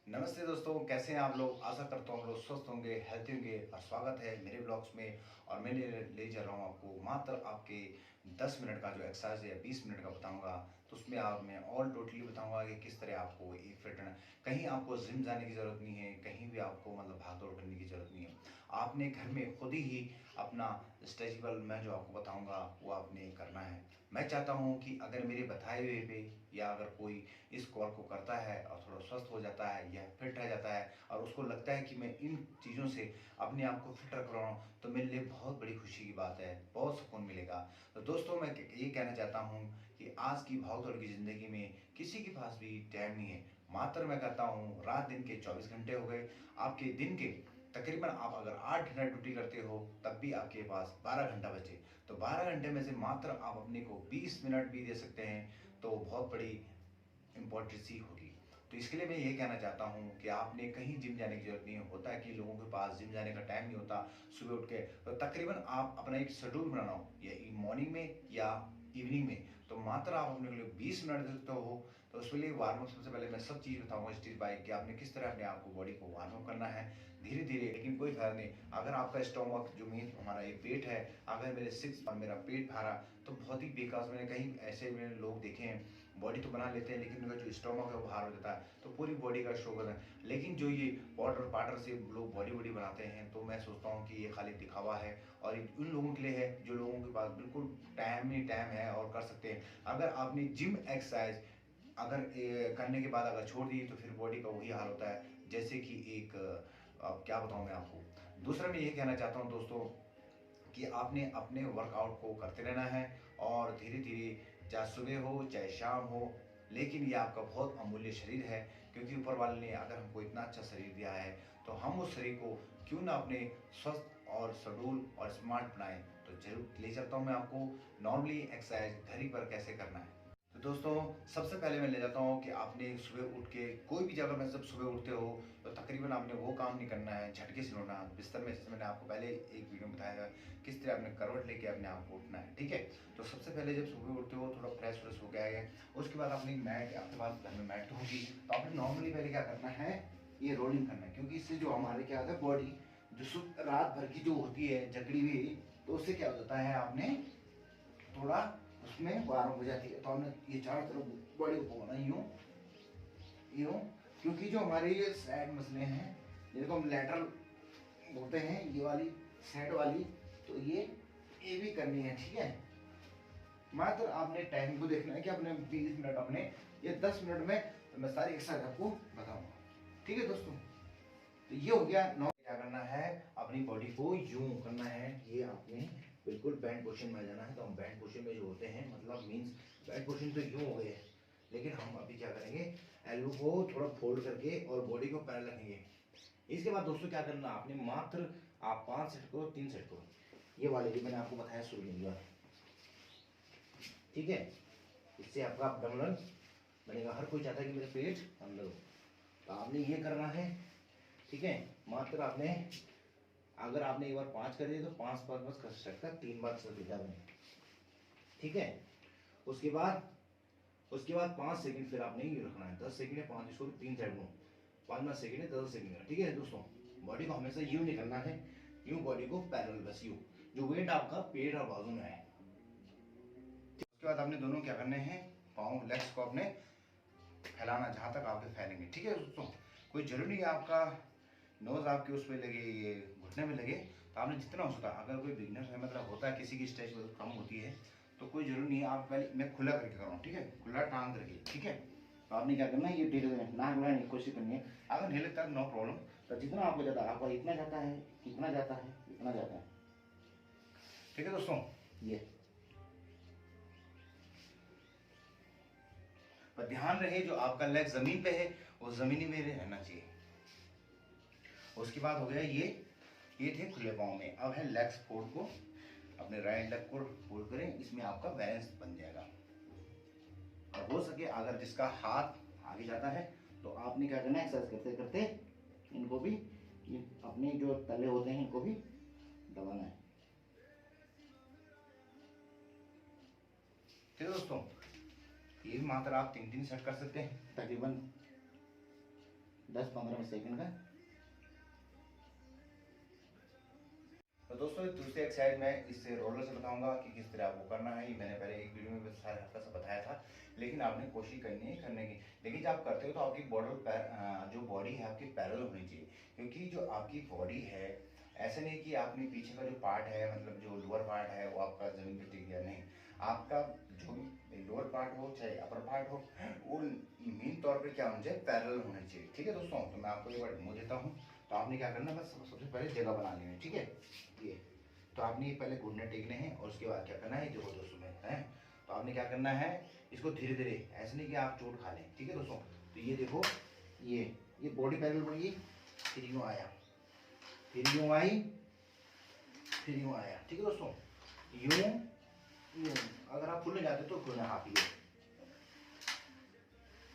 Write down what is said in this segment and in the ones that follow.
नमस्ते दोस्तों, कैसे हैं आप लोग। आशा करता हूँ आप लोग स्वस्थ होंगे, हेल्थी होंगे। और स्वागत है मेरे ब्लॉग्स में। और मैं ले जा रहा हूँ आपको मात्र आपके 10 मिनट का जो एक्सरसाइज है 20 मिनट का बताऊंगा। तो उसमें आप मैं ऑल टोटली बताऊंगा कि किस तरह आपको एक फिट रहना। कहीं आपको जिम जाने की ज़रूरत नहीं है, कहीं भी आपको मतलब भाग दौड़ करने की ज़रूरत नहीं है। आपने घर में खुद ही अपना स्ट्रेचेबल मैं जो आपको बताऊँगा वो आपने करना है। मैं चाहता हूँ कि अगर मेरे बताए हुए पे या अगर कोई इस कॉल को करता है और थोड़ा स्वस्थ हो जाता है या फिट रह जाता है और उसको लगता है कि मैं इन चीज़ों से अपने आप को फिट रख रहा हूँ, तो मेरे लिए बहुत बड़ी खुशी की बात है, बहुत सुकून मिलेगा। तो दोस्तों, मैं ये कहना चाहता हूँ कि आज की भागदौड़ की ज़िंदगी में किसी के पास भी टाइम नहीं है। मात्र मैं कहता हूँ रात दिन के 24 घंटे हो गए। आपके दिन के तकरीबन आप अगर 8 घंटा ड्यूटी करते हो तब भी आपके पास 12 घंटा बचे। तो 12 घंटे में से मात्र आप अपने को 20 मिनट भी दे सकते हैं, तो बहुत बड़ी इम्पोर्टेंट सी होगी। तो इसके लिए मैं ये कहना चाहता हूँ कि आपने कहीं जिम जाने की जरूरत नहीं है। होता है कि लोगों के पास जिम जाने का टाइम नहीं होता सुबह उठ के, तो तकरीबन आप अपना एक शेड्यूल बनाना हो या मॉर्निंग में या इवनिंग में, तो मात्र आप अपने लिए 20 मिनट दे सकते हो। तो उसके लिए वार्म अप सबसे पहले मैं सब चीज़ बताऊंगा स्टेज बाय कि आपने किस तरह अपने आप को बॉडी को वार्म अप करना है धीरे धीरे। लेकिन कोई फायदा नहीं अगर आपका स्टोमक जो मेन हमारा ये पेट है, अगर मेरे सिक्स और मेरा पेट भरा तो बहुत ही बेकार। मैंने कहीं ऐसे मैंने लोग देखे हैं बॉडी तो बना लेते हैं लेकिन उनका जो स्टोमक है वो बाहर हो जाता है, तो पूरी बॉडी का शो करता है। लेकिन जो ये पाउडर पाउडर से लोग बॉडी बॉडी बनाते हैं, तो मैं सोचता हूँ कि ये खाली दिखावा है और ये उन लोगों के लिए है जो लोगों के पास बिल्कुल टाइम ही टाइम है और कर सकते हैं। अगर आपने जिम एक्सरसाइज अगर करने के बाद अगर छोड़ दी तो फिर बॉडी का वही हाल होता है जैसे कि एक अब क्या बताऊँ मैं आपको। दूसरा मैं ये कहना चाहता हूँ दोस्तों कि आपने अपने वर्कआउट को करते रहना है और धीरे धीरे, चाहे सुबह हो चाहे शाम हो, लेकिन ये आपका बहुत अमूल्य शरीर है। क्योंकि ऊपर वाले ने अगर हमको इतना अच्छा शरीर दिया है तो हम उस शरीर को क्यों ना अपने स्वस्थ और शेड्यूल और स्मार्ट बनाएं। तो जरूर ले चलता हूँ मैं आपको नॉर्मली एक्सरसाइज घर ही पर कैसे करना है। तो दोस्तों, सबसे पहले मैं ले जाता हूँ कि आपने सुबह उठ के कोई भी जगह में जब सुबह उठते हो तो तकरीबन आपने वो काम नहीं करना है झटके से उठना बिस्तर में। जैसे मैंने आपको पहले एक वीडियो में बताया है किस तरह आपने करवट लेके अपने आप को उठना है, ठीक है। तो सबसे पहले जब सुबह उठते हो थोड़ा फ्रेश व्रेश हो गया है, उसके बाद अपनी मैट, आपके पास घर में मैट तो होगी, तो आपने नॉर्मली पहले क्या करना है, ये रोलिंग करना है। क्योंकि इससे जो हमारे क्या होता है बॉडी जो रात भर की जो होती है जकड़ी हुई, तो उससे क्या हो जाता है आपने थोड़ा उसमें वार्म हो जाती है। तो हमने ये चारों तरफ बॉडी को घुमाना यूं यूं, क्योंकि जो हमारे ये साइड मसले हैं जिनको हम लैटरल बोलते हैं, ये वाली साइड वाली, तो ये भी करनी है, ठीक है। मात्र आपने टाइम को देखना है कि अपने 20 मिनट अपने ये 10 मिनट में तो मैं सारी एक्सरसाइज आपको बताऊंगा, ठीक है दोस्तों। तो ये हो गया। नौ क्या करना है, अपनी बॉडी को यूं करना है, ये आपने बिल्कुल बैंड पोजीशन में आ जाना है। तो हम बैंड पोजीशन में जो होते हैं मतलब मींस बैंड पोजीशन तो यूं हो गए है, लेकिन हम अभी क्या करेंगे, एल्बो को थोड़ा फोल्ड करके और बॉडी को पैरेलल रखेंगे। इसके बाद दोस्तों क्या करना, आपने मात्र आप 5 सेट करो, 3 सेट करो, ये वाले जो मैंने आपको बताया शुरू, ठीक है। इससे आपका abdominal बनेगा। हर कोई चाहता है कि मेरा पेट अंदर हो, तो आपने ये करना है, ठीक है। मात्र आपने अगर आपने एक बार 5 कर दिए तो 5 बार बस कर सकता है, 3 बार कर देता है, ठीक है। उसके बाद 5 सेकंड फिर आपने ये रखना है, 10 सेकंड है 5, इसको 3 साइड में 5 सेकंड है 10 सेकंड है, ठीक है दोस्तों। बॉडी को हमेशा यूं नहीं करना है, यूं बॉडी को पैरेलल, बस यूं, जो वेट आपका पेट और बाजू में है। उसके बाद आपने दोनों क्या करने हैं, पाँव लेग्स को आपने फैलाना जहाँ तक आपके फैलेंगे, ठीक है दोस्तों। कोई जरूरी नहीं है आपका नोज आपके उस पर लगे, ये घुटने में लगे, तो आपने जितना हो सकता, अगर कोई बिगनर है मतलब होता है किसी की स्ट्रेच कम होती है तो कोई जरूरी नहीं है। आप पहले मैं खुला करके कर रहा हूँ, ठीक है, खुला टांग करके, ठीक है। तो आपने क्या करना है, ये ढीले नाक लगाने की कोशिश करनी है। अगर नहीं लगता नो प्रॉब्लम, तो जितना आपको जाता है, आपका इतना जाता है, इतना जाता है, इतना जाता है, ठीक है दोस्तों। ये पर ध्यान रहे जो आपका लेग जमीन पे है वो जमीनी में रहना चाहिए। उसके बाद हो गया ये थे खुले पाँव में। अब है लेग्स फोल्ड को, अपने राइट लेग को फोल्ड करें, इसमें आपका बैलेंस बन जाएगा। और हो सके अगर जिसका हाथ आगे जाता है तो आपने क्या करना है, एक्सरसाइज करते करते इनको भी, ये अपने जो तले होते हैं इनको भी दबाना है, ठीक है दोस्तों। ये भी मात्र आप 3-3 सेट कर सकते हैं, तकरीबन 10-15 सेकंड का। तो दोस्तों दूसरी एक्सरसाइज मैं इससे रोलर से बताऊंगा कि किस तरह आपको करना है। ये मैंने पहले एक वीडियो में हल्का सा बताया था, लेकिन आपने कोशिश करनी है करने की। लेकिन जब आप करते हो तो आपकी जो बॉडी है आपकी पैरेलल होनी चाहिए, क्योंकि जो आपकी बॉडी है ऐसे नहीं कि आपने पीछे का जो पार्ट है, मतलब जो लोअर पार्ट है वो आपका जमीन पर टिक गया, नहीं। आपका जो लोअर पार्ट हो चाहे अपर पार्ट हो, वो मेन तौर पर क्या होना चाहिए, पैरेलल होना चाहिए। ठीक है दोस्तों, तो मैं आपको एक बार डेमो देता हूँ। तो आपने क्या करना है, बस सबसे पहले जगह बना लेनी है। ठीक है, ये तो आपने पहले घुटने टेकने हैं और उसके बाद क्या करना है, देखो दोस्तों में है, तो आपने क्या करना है, इसको धीरे धीरे, ऐसे नहीं कि आप चोट खा लें। ठीक है दोस्तों, तो ये देखो, ये बॉडी पैरेलल बनी, फिर यूँ आया, फिर यूँ आई, फिर यूँ आया। ठीक है दोस्तों, यूँ यूँ, अगर आप फुलने जाते तो फुलना हाथ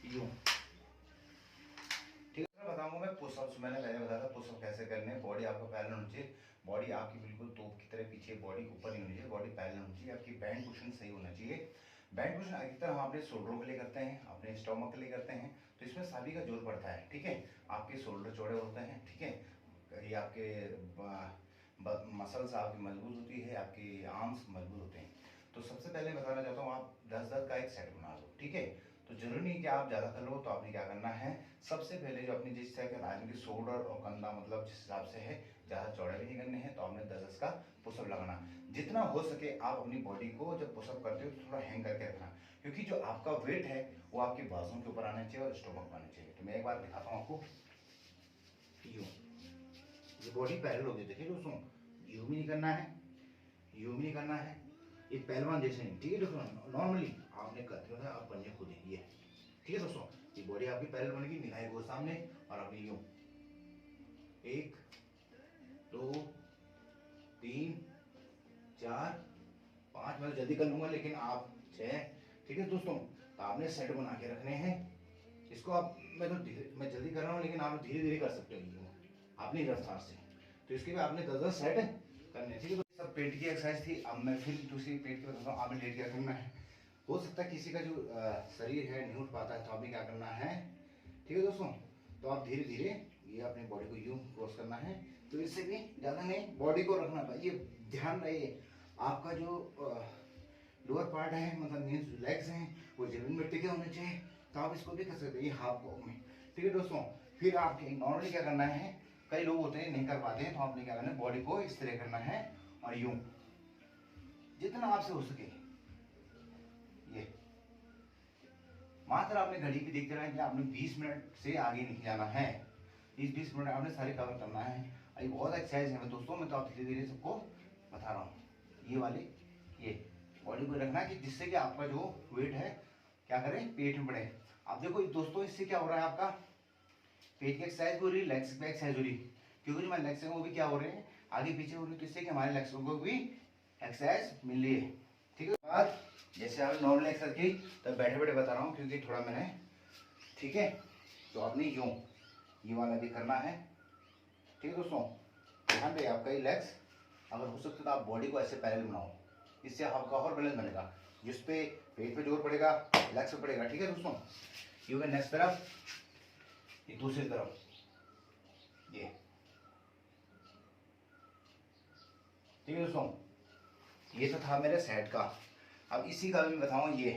यूँ। ठीक है, बताऊंगा मैं पुशअप्स, मैंने पहले बताया था पुशअप कैसे करने। बॉडी आपको पैरेलल होनी चाहिए, बॉडी आपकी बिल्कुल तोप की तरह पीछे, बॉडी ऊपर नहीं होनी चाहिए, बॉडी पैरेलल होनी चाहिए। आपकी बैंड पोजीशन सही होना चाहिए। बैंड पोजीशन अधिकतर हम अपने शोल्डरों के लिए करते हैं, अपने स्टोमक के लिए करते हैं, तो इसमें सभी का जोर पड़ता है। ठीक है, आपके शोल्डर चौड़े होते हैं, ठीक है, ये आपके मसल्स आपकी मजबूत होती है, आपके आर्म्स मजबूत होते हैं। तो सबसे पहले बताना चाहता हूँ, आप 10-10 का एक सेट बना लो। ठीक है, तो जरूरी नहीं कि आप ज़्यादा कर लो। तो आपने क्या करना है, सबसे पहले जो अपनी जिस तरह के आदमी की शोल्डर और कंधा मतलब जिस हिसाब से है, ज़्यादा चौड़े भी नहीं करने हैं, तो आपने 10-10 का पुशअप लगाना। जितना हो सके आप अपनी बॉडी को जब पुशअप करते हो तो थोड़ा हैंग करके रखना, क्योंकि जो आपका वेट है वो आपके बाजू के ऊपर आना चाहिए और स्टोमक पर आना चाहिए। तो मैं एक बार दिखाता हूँ आपको, यूँ, ये बॉडी पैरेलल होगी, देखिए दोस्तों, यूँ भी नहीं करना है, यूँ भी नहीं करना है, ये पहलवान जैसे नहीं। ठीक है दोस्तों, नॉर्मली आपने करते हो आप करने खुद ही, ये ठीक है दोस्तों, ये बॉडी आपकी पैरेलल बनेगी, निगाहें वो सामने, और आपने यूं 1 2 3 4 5, मैं जल्दी कर लूंगा लेकिन आप 6। ठीक है दोस्तों, तो आपने सेट बना के रखने हैं। इसको आप, मैं जल्दी कर रहा हूँ लेकिन आप धीरे धीरे कर सकते हो अपनी रफ्तार से। तो इसके भी आपने 10-10 सेट करने। ठीक है, तो सब पेट की एक्सरसाइज थी। अब मैं फिर दूसरी पेट की बताता हूँ, आपने लेट क्या करना है। हो सकता है किसी का जो शरीर है नहीं उठ पाता है, तो आपने क्या करना है, ठीक है दोस्तों, तो आप धीरे धीरे ये अपनी बॉडी को यूं क्रॉस करना है। तो इससे भी ज़्यादा नहीं, बॉडी को रखना था, ये ध्यान रहे आपका जो लोअर पार्ट है, मतलब मीन्स लेग्स हैं, वो जमीन में टिके होने चाहिए। तो आप इसको भी कर सकते हैं, ये हाफ बॉक्स में। ठीक है दोस्तों, फिर आपके नॉर्मली क्या करना है, कई लोग होते हैं नहीं कर पाते हैं, तो आपने क्या करना है, बॉडी को इस तरह करना है और यूं जितना आपसे हो सके। ये मात्र आपने घड़ी भी देखते रहें कि आपने 20 मिनट से आगे नहीं जाना है, 20 मिनट आपने सारे कवर करना है। ये बहुत एक्सरसाइज है दोस्तों, मैं तो आप धीरे धीरे सबको बता रहा हूँ। ये वाली, ये बॉडी को रखना कि जिससे कि आपका जो वेट है क्या करें, पेट में बढ़े। अब देखो दोस्तों, इससे क्या हो रहा है, आपका पेट की एक्सरसाइज हो रही है, लेग्स की एक्सरसाइज हो रही है, क्योंकि जो हमारे लेग्स हैं वो भी क्या हो रहे हैं, आगे पीछे हो रही है, तो इससे कि हमारे लेग्स को भी एक्सरसाइज मिल रही है। ठीक है, बाद जैसे आप नॉर्मल एक्सरसाइज की, तो बैठे बैठे बता रहा हूँ क्योंकि थोड़ा मैंने, ठीक है, तो आपने यूँ ये वाला भी करना है। ठीक है दोस्तों, ध्यान रहे आपका ये लेग्स, अगर हो सकता तो आप बॉडी को ऐसे पैरेलल बनाओ, इससे आपका और बैलेंस बनेगा, जिस पे पेट पे जोर पड़ेगा, लेग्स पे पड़ेगा। ठीक है दोस्तों, यूँ के नेक्स्ट तरफ, ये दूसरी तरफ, ये ठीक है दोस्तों, ये तो था मेरे सेट का। अब इसी का भी मैं बताऊँ, ये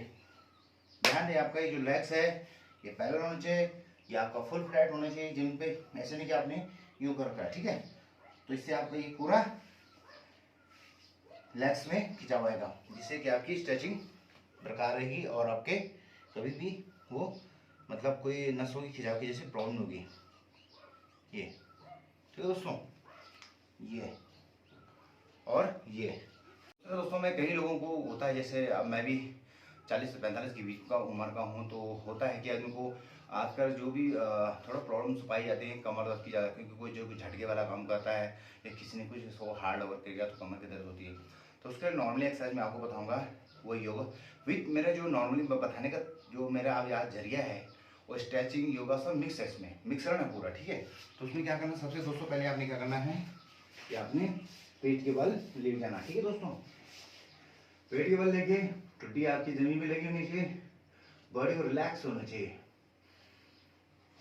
ध्यान दें आपका ये जो लेग्स है ये पैरेलल होना चाहिए, ये आपका फुल फ्लैट होना चाहिए जिन पे, ऐसे नहीं कि आपने यूं कर रखा है। ठीक है, तो इससे आपका ये पूरा लेग्स में खिंचा हुआ, जिससे कि आपकी स्ट्रेचिंग बरकरार रहेगी और आपके कभी भी वो मतलब कोई नसों की खिंचाव की जैसे प्रॉब्लम होगी। ये ठीक है दोस्तों, ये और ये तो दोस्तों, मैं कई लोगों को होता है, जैसे अब मैं भी 40 से 45 के बीच का उम्र का हूँ, तो होता है कि आदमी को आजकल जो भी थोड़ा प्रॉब्लम्स पाई जाती हैं कमर दर्द की ज़्यादा, क्योंकि कोई जो झटके वाला काम करता है या किसी ने कुछ सो हार्ड वर्क कर गया तो कमर की दर्द होती है। तो उसके लिए नॉर्मली एक्सरसाइज मैं आपको बताऊँगा, वो योगा विथ मेरा जो नॉर्मली बताने का जो मेरा अब यहाँ जरिया है, वो स्ट्रेचिंग योगा सब मिक्स है, इसमें मिक्सर है पूरा। ठीक है, तो उसमें क्या करना, सबसे दोस्तों पहले आपने क्या करना है कि आपने पेट के बल लेट जाना। ठीक है दोस्तों, पेट के बल लेके टुट्टी आपकी जमीन पे लगी होनी चाहिए, बॉडी को रिलैक्स होना चाहिए,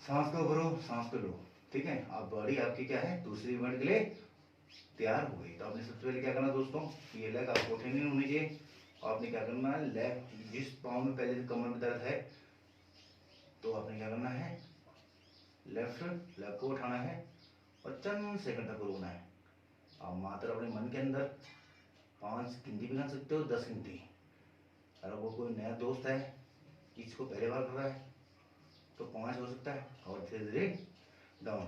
सांस को भरो, सांस को लो। ठीक है, अब बॉडी आपकी क्या है, दूसरी मूवमेंट के लिए तैयार हो गई। तो आपने सबसे पहले क्या करना दोस्तों, ये लेग आपको उठे नहीं होनी चाहिए। और आपने क्या करना है, लेफ्ट जिस पाँव में पहले से कमर में दर्द है तो आपने क्या करना है, लेफ्ट लेग को उठाना है और चंद सेकंड तक रुकना है। आप मात्र अपने मन के अंदर 5 गिनती भी गिन सकते हो, 10 गिनती। अगर वो कोई नया दोस्त है, किसी को पहले बार कर रहा है तो 5 हो सकता है और धीरे धीरे डाउन।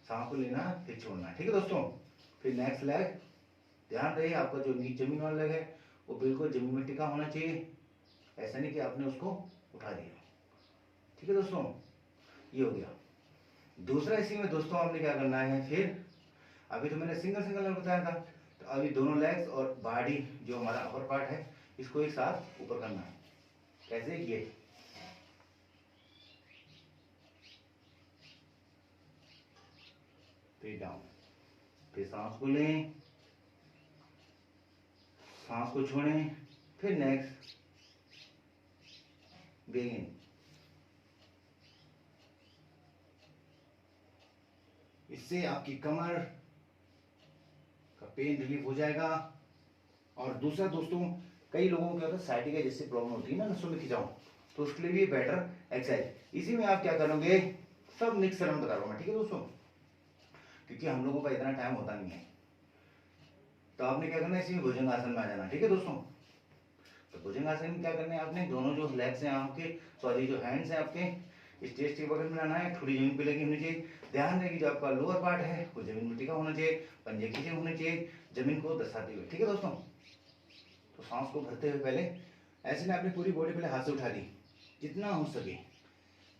सांस को लेना फिर छोड़ना। ठीक है दोस्तों, फिर नेक्स्ट लेग, ध्यान रहे आपका जो नीचे जमीन वाला लेग है वो बिल्कुल जमीन में टिका होना चाहिए, ऐसा नहीं कि आपने उसको उठा दिया। ठीक है दोस्तों, ये हो गया। दूसरा इसी में दोस्तों आपने क्या करना है, फिर अभी तो मैंने सिंगल सिंगल लेग बताया था, तो अभी दोनों लेग्स और बॉडी जो हमारा अपर पार्ट है इसको एक साथ ऊपर करना है। कैसे, ये फिर डाउन, फिर सांस को लें, सांस को छोड़ें, फिर नेक्स्ट बिगिन। इससे आपकी कमर का पेन रिलीफ हो जाएगा। और दूसरा दोस्तों, कई लोगों को क्या होता है, साइटिका जैसी प्रॉब्लम होती है ना नसों में खिंचाव, तो उसके लिए भी बेटर एक्सरसाइज। इसी में आप क्या करोगे, सब मिक्स करना बता रहा हूं मैं। ठीक है दोस्तों, क्योंकि हम लोगों का इतना टाइम होता नहीं है, तो आपने क्या करना है, इसी में भुजंगासन में आ जाना। ठीक है दोस्तों, तो भुजंगासन में क्या करना है, आपने दोनों जो लेग्स हैं आपके, सॉरी जो हैंड्स हैं आपके, स्टेज के बगल में लाना है, थोड़ी जमीन पे लगी होनी चाहिए। ध्यान रहे कि जो आपका लोअर पार्ट है वो जमीन में टिका होना चाहिए, पंजे खींचे होने चाहिए जमीन को दर्शाते हुए। ठीक है दोस्तों, तो सांस को भरते हुए पहले ऐसे में अपनी पूरी बॉडी पहले हाथ से उठा दी, जितना हो सके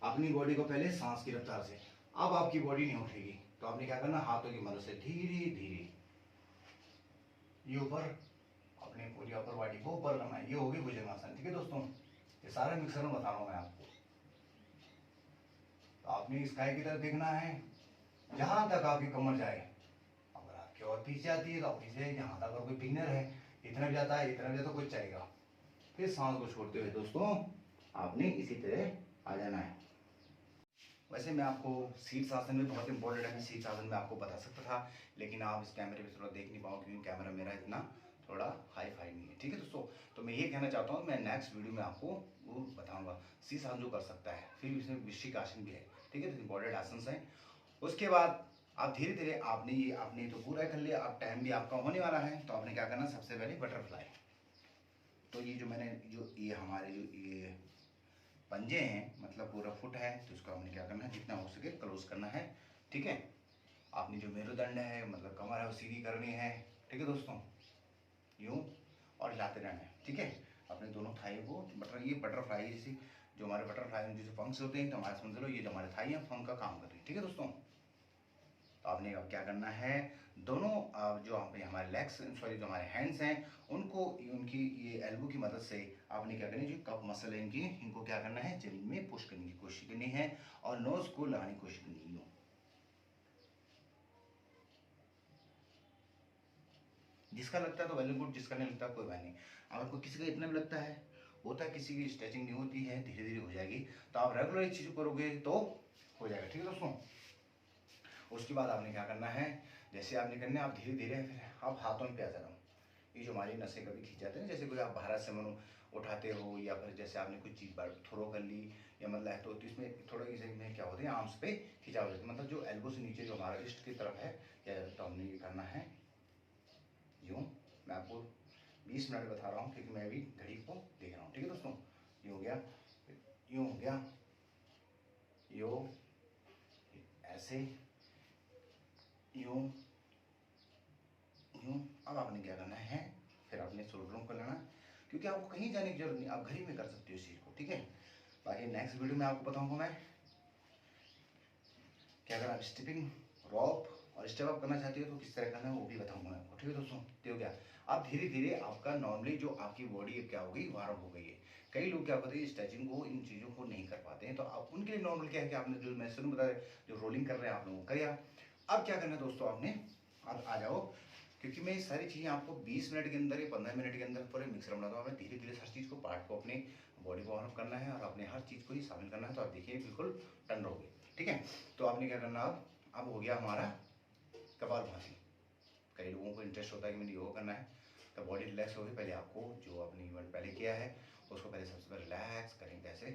अपनी बॉडी को पहले सांस की रफ्तार से। अब आपकी बॉडी नहीं उठेगी, तो आपने क्या करना, हाथों की मदद से धीरे धीरे ये ऊपर, अपने पूरी अपर बॉडी को ऊपर करना है। ये होगी भुजंगासन। ठीक है दोस्तों, ये सारे मिक्सर में बता रहा हूँ मैं आपको। तो आपने स्काई की तरफ देखना है, जहां तक आपकी कमर जाए। अगर आपकी और पीछे आती है तो आप पीछे, यहाँ तक अगर कोई बिगनर है इतना भी जाता है, इतना भी जाता तो कुछ चलेगा। फिर सांस को छोड़ते हुए दोस्तों आपने इसी तरह आ जाना है। वैसे मैं आपको शीर्ष आसन में बहुत इंपॉर्टेंट है, शीर्ष आसन में आपको बता सकता था, लेकिन आप इस कैमरे पे थोड़ा देख नहीं पाओ क्योंकि कैमरा मेरा इतना थोड़ा हाई फाई नहीं है। ठीक है दोस्तों, तो मैं ये कहना चाहता हूँ, मैं नेक्स्ट वीडियो में आपको वो बताऊंगा शीर्ष आसन जो कर सकता है, फिर इसमें वृश्चिक आसन भी है। ठीक है, तो इंपॉर्टेंट आसन है। उसके बाद आप धीरे धीरे आपने तो पूरा कर लिया, अब टाइम भी आपका होने वाला है, तो आपने क्या करना, सबसे पहले बटरफ्लाई। तो ये जो मैंने जो ये हमारे जो ये पंजे हैं, मतलब पूरा फुट है, तो उसको हमने क्या करना है, जितना हो सके क्लोज करना है। ठीक है, आपने जो मेरुदंड है मतलब कमर है वो सीधी करनी है। ठीक है दोस्तों, यूं और हिलाते रहना है। ठीक है, अपने दोनों थाई को ये बटरफ्लाई जैसी जो हमारे बटरफ्लाई में जैसे फंक्स होते हैं, तो हमारे समझ लो ये जो हमारे थाई है फंक का काम कर रही है। ठीक है दोस्तों, तो आपने अब क्या करना है, दोनों जो हमारे लेग्स, सॉरी जो हमारे हैंड्स हैं, उनको उनकी ये एल्बो की मदद से आपने क्या करना है, जो कप मसल है इनकी, इनको क्या करना है, जमीन में पुश करने की कोशिश करनी है और नोज को लगाने की कोशिश करनी है। जिसका लगता है तो वेल गुड, जिसका नहीं लगता कोई बात नहीं। अगर कोई किसी का इतना भी लगता है, होता है किसी की स्ट्रेचिंग नहीं होती है, धीरे धीरे हो जाएगी। तो आप रेगुलर इस चीज़ करोगे तो हो जाएगा। ठीक है दोस्तों, उसके बाद आपने क्या करना है, जैसे आपने करना है, आप धीरे धीरे फिर आप हाथों में पे आ जाना। ये जो हमारी नसें कभी खींच जाते हैं, जैसे कोई आप बाहर से मनो उठाते हो, या फिर जैसे आपने कुछ चीज़ बार थ्रो कर ली या मतलब है, तो इसमें थोड़ा इसमें क्या होता है, आर्म्स पे खिंचाव हो जाता है, मतलब जो एल्बो से नीचे जो हमारा रिस्ट की तरफ है, क्या तो हमने ये करना है यूँ। मैं आपको 20 मिनट बता रहा हूँ क्योंकि मैं भी घड़ी को देख रहा हूँ। ठीक है दोस्तों, ये हो गया, यूँ हो गया, यो ऐसे, यूँ यूँ। अब आपने क्या करना है, फिर आपने शोल्डरों को लेना, क्योंकि आपको कहीं जाने की जरूरत नहीं, आप घर ही में कर सकते हो इस चीज़ को। ठीक है, बाकी नेक्स्ट वीडियो में आपको बताऊंगा मैं कि अगर आप स्टेपिंग रॉप और स्टेप अप करना चाहते हो तो किस तरह करना है वो भी बताऊंगा मैं आपको। ठीक है दोस्तों, तो हो गया। अब धीरे धीरे आपका नॉर्मली जो आपकी बॉडी क्या हो गई, वार्म हो गई है। कई लोग क्या करते हैं, स्ट्रेचिंग को, इन चीज़ों को नहीं कर पाते हैं, तो आप उनके लिए नॉर्मल क्या है कि आपने जो मैं शुरू में बताया, जो रोलिंग कर रहे हैं आप लोगों का, या अब क्या करना है दोस्तों, आपने अब आ जाओ क्योंकि मैं ये सारी चीज़ें आपको 20 मिनट के अंदर या 15 मिनट के अंदर पूरे मिक्सर बनाता हूँ। हमें धीरे धीरे हर चीज़ को पार्ट को अपने बॉडी को वार्म अप करना है और अपने हर चीज़ को ही शामिल करना है। तो आप देखिए बिल्कुल टन रहोगे। ठीक है, तो आपने क्या करना, अब हो गया हमारा कपालभाति। कई लोगों को इंटरेस्ट होता है कि मैंने योगा करना है, तो बॉडी रिलैक्स होगी। पहले आपको जो आपने इवेंट पहले किया है उसको पहले सबसे पहले रिलैक्स करेंगे। कैसे,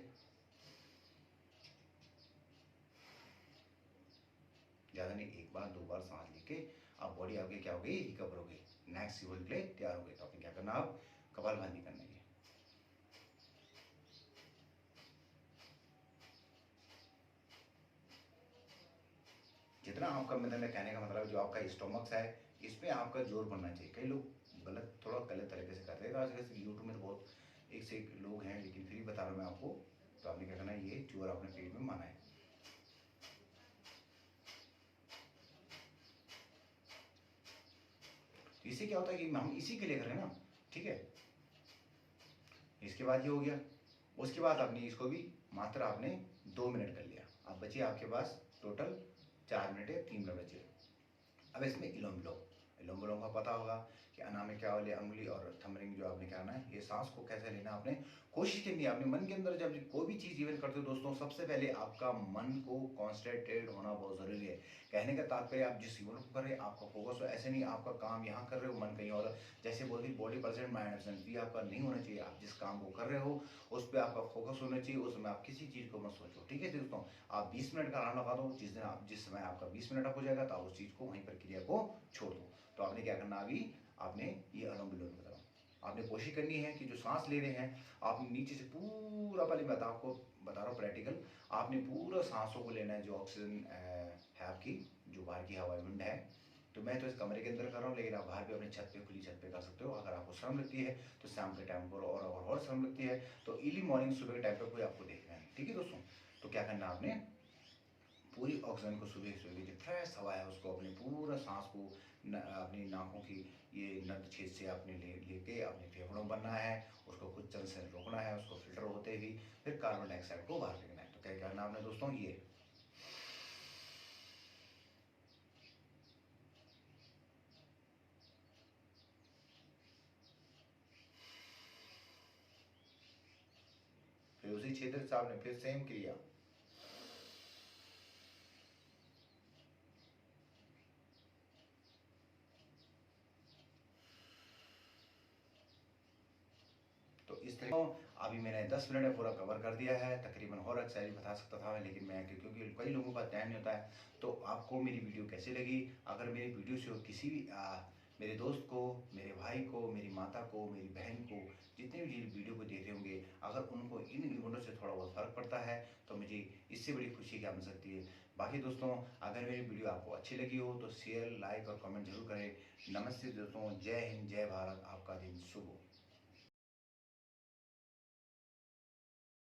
ज़्यादा नहीं, एक बार दो बार सांस लेके अब बॉडी आपकी क्या हो गई, रिकवर हो गई, नेक्स्ट यूज के लिए तैयार हो गई। तो आपने क्या करना, अब कपालभाति करना है। जितना आपका, मतलब कहने का मतलब जो आपका स्टोमक्स है इस पे आपका जोर बनना चाहिए। कई लोग गलत तरीके से करते हैं। तो आजकल यूट्यूब में तो बहुत एक से एक लोग हैं, लेकिन फिर भी बता रहा हूँ मैं आपको। तो आपने क्या करना है, ये जोर अपने पेट में माना है। तो इससे क्या होता है कि हम इसी के लिए कर रहे हैं ना। ठीक है, इसके बाद ये हो गया। उसके बाद आपने इसको भी मात्र आपने 2 मिनट कर लिया। अब बचे आपके पास टोटल 4 मिनट या 3 मिनट बचे। अब इसमें इलोम विलोम, इलोम विलोम का पता होगा कि अनामिका वाले अंगुली और थंब रिंग जो आपने करना है, ये सांस को कैसे लेना है। आपने कोशिश करनी है अपने मन के अंदर, जब कोई भी चीज़ इवेंट करते हो दोस्तों, सबसे पहले आपका मन को कॉन्सेंट्रेटेड होना बहुत ज़रूरी है। कहने का तात्पर्य, आप जिस इवेंट को कर रहे हैं आपका फोकस हो, ऐसे नहीं आपका काम यहाँ कर रहे हो मन कहीं और। जैसे बोलती बॉडी परसेंट माइंड एब्सेंट, ये आपका नहीं होना चाहिए। आप जिस काम को कर रहे हो उस पर आपका फोकस होना चाहिए, उसमें आप किसी चीज़ को मत सोचो। ठीक है दोस्तों, आप 20 मिनट का अलार्म लगा दो। जिस समय आपका 20 मिनट अप हो जाएगा तो आप उस चीज़ को, वहीं प्रक्रिया को छोड़ दो। तो आपने क्या करना, अभी आपने ये अनुलोम विलोम बताओ। आपने कोशिश करनी है कि जो सांस ले रहे हैं आप नीचे से पूरा, पहले मैं आपको बता रहा हूँ प्रैक्टिकल, आपने पूरा सांसों को लेना है। जो ऑक्सीजन है आपकी, जो बाहर की हवा विंड है, तो मैं तो इस कमरे के अंदर कर रहा हूँ, लेकिन आप बाहर भी अपनी छत पे, खुली छत पे कर सकते हो। अगर आपको शर्म लगती है तो शाम के टाइम पर, और शर्म लगती है तो अर्ली मॉर्निंग, सुबह के टाइम पर कोई आपको देखना है। ठीक है दोस्तों, तो क्या करना, आपने पूरी ऑक्सीजन को, सुबह सुबह की जो फ्रेश हवा है उसको, अपने पूरा सांस को अपनी नाकों की ये नद छेद से आपने लेके अपने फेफड़ों बनना है। उसको कुछ चंद से रोकना है, उसको फिल्टर होते ही फिर कार्बन डाइऑक्साइड को बाहर फेंकना है। तो क्या करना आपने दोस्तों, ये फिर उसी क्षेत्र से आपने फिर सेम क्रिया। तो इस तरह अभी मैंने 10 मिनट में पूरा कवर कर दिया है तकरीबन। और एक्सरसाइज बता सकता था मैं, लेकिन मैं, क्योंकि कई लोगों का टाइम नहीं होता है। तो आपको मेरी वीडियो कैसी लगी, अगर मेरी वीडियो से किसी भी मेरे दोस्त को, मेरे भाई को, मेरी माता को, मेरी बहन को, जितने भी वीडियो को देख रहे होंगे, अगर उनको इन इवेंटों से थोड़ा बहुत फ़र्क पड़ता है तो मुझे इससे बड़ी खुशी क्या मिल सकती है। बाकी दोस्तों, अगर मेरी वीडियो आपको अच्छी लगी हो तो शेयर, लाइक और कमेंट जरूर करें। नमस्ते दोस्तों, जय हिंद, जय भारत, आपका दिन शुभ हो।